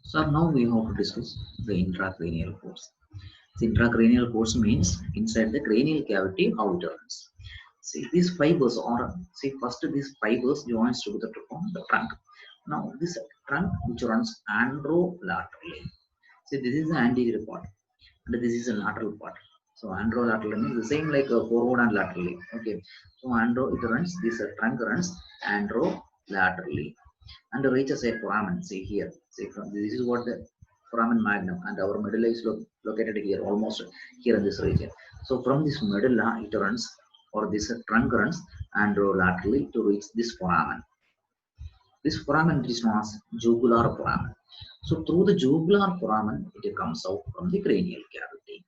So now we have to discuss the intracranial force. The intracranial force means inside the cranial cavity how it runs. See these fibers are, see first these fibers joins together to form the trunk. Now this trunk which runs anterolaterally. See this is the anterior part and this is a lateral part. So anterolateral means the same like forward and laterally. Okay. So andro it runs, this trunk runs anterolaterally and reaches a foramen. See here. See from this is what the foramen magnum and our medulla is located here, almost here in this region. So from this medulla it runs, or this trunk runs anterolaterally to reach this foramen. This foramen is known as jugular foramen. So through the jugular foramen it comes out from the cranial cavity.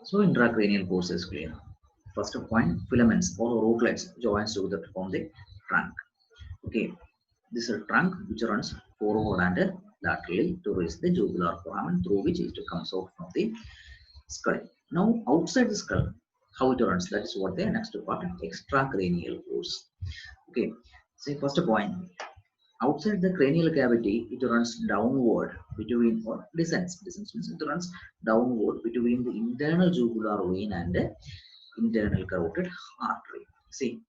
So intracranial force is clear. First point, filaments or rootlets joins together to form the trunk. Okay, this is a trunk which runs forward and laterally to reach the jugular foramen through which it comes out from the skull. Now outside the skull, how it runs, that is what the next part, extracranial force. Okay, see first point, outside the cranial cavity, it runs downward between, or descends. Descends means it runs downward between the internal jugular vein and the internal carotid artery. See,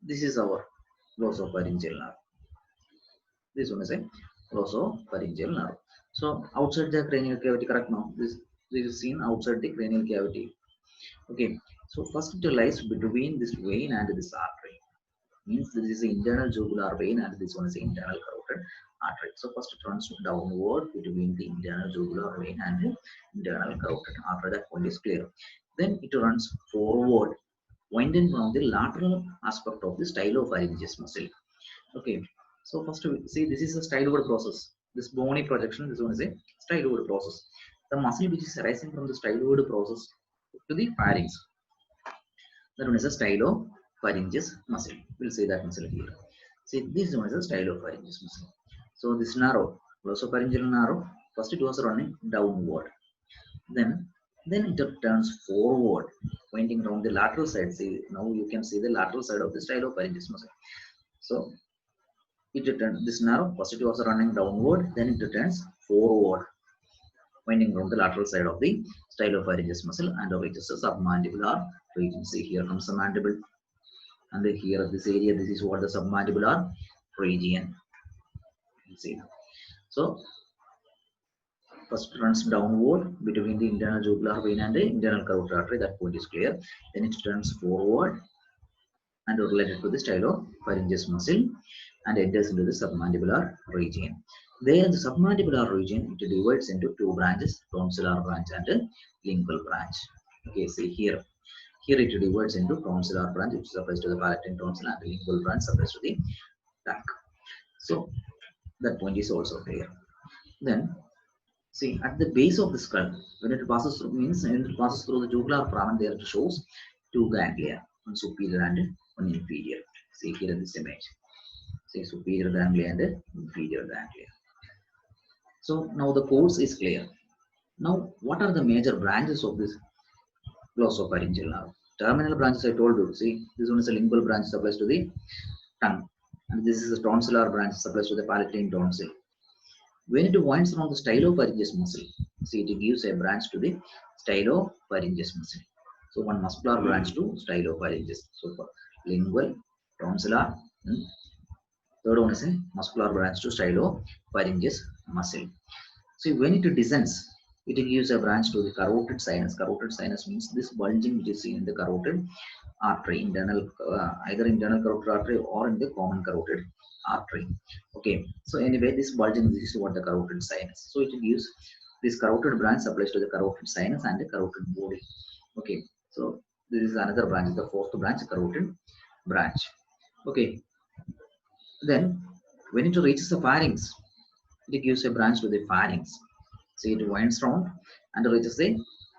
this is our glossopharyngeal nerve. This one is a glossopharyngeal nerve. So outside the cranial cavity, correct now. This is seen outside the cranial cavity. Okay. So first it lies between this vein and this artery. Means this is the internal jugular vein and this one is the internal carotid artery. So first it runs downward between the internal jugular vein and the internal carotid artery. That point is clear. Then it runs forward, winding from the lateral aspect of the stylopharyngeus muscle. Okay. So first we see this is a styloid process. This bony projection, this one is a styloid process. The muscle which is arising from the styloid process to the pharynx, that one is a stylopharyngeus muscle. We'll see that muscle here. See, this one is a stylopharyngeus muscle. So this narrow, glossopharyngeal narrow, first it was running downward. Then it turns forward, pointing around the lateral side. See, now you can see the lateral side of the stylopharyngeus muscle. So it turns this narrow, first it was running downward, then it turns forward, pointing around the lateral side of the stylopharyngeus muscle and reaches the submandibular region. See, here comes the mandible, and here this area, this is what the submandibular region. See, so first runs downward between the internal jugular vein and the internal carotid artery. That point is clear. Then it turns forward and related to the stylopharyngeus muscle and enters into the submandibular region. There, the submandibular region, it divides into two branches, tonsillar branch and lingual branch. Okay, see here. Here it divides into tonsillar branch, which supplies to the palatine tonsil, and the lingual branch supplies to the trunk. So that point is also clear. Then see at the base of the skull, when it passes through, means when it passes through the jugular foramen, there it shows two ganglia, one superior and one inferior. See here in this image. See superior ganglia and inferior ganglia. So now the course is clear. Now what are the major branches of this glossopharyngeal nerve? Terminal branches I told you. See, this one is a lingual branch, supplies to the tongue, and this is a tonsillar branch, supplies to the palatine tonsil. When it winds around the stylopharyngeus muscle, see it gives a branch to the stylopharyngeus muscle. So one muscular branch to stylopharyngeus. So for lingual, tonsillar, third one is a muscular branch to stylopharyngeus muscle. See when it descends, it gives a branch to the carotid sinus. Carotid sinus means this bulging which is seen in the carotid artery, internal, either internal carotid artery or in the common carotid artery. Okay, so anyway, this bulging, this is what the carotid sinus. So it gives this carotid branch supplies to the carotid sinus and the carotid body. Okay, so this is another branch, the fourth branch, carotid branch. Okay, then when it reaches the pharynx, it gives a branch to the pharynx. See, it winds round and reaches the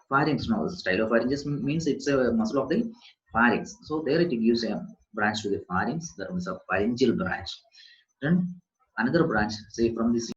pharynx. Now, stylopharyngeus means it's a muscle of the pharynx. So there it gives a branch to the pharynx, that is a pharyngeal branch. Then another branch, say from this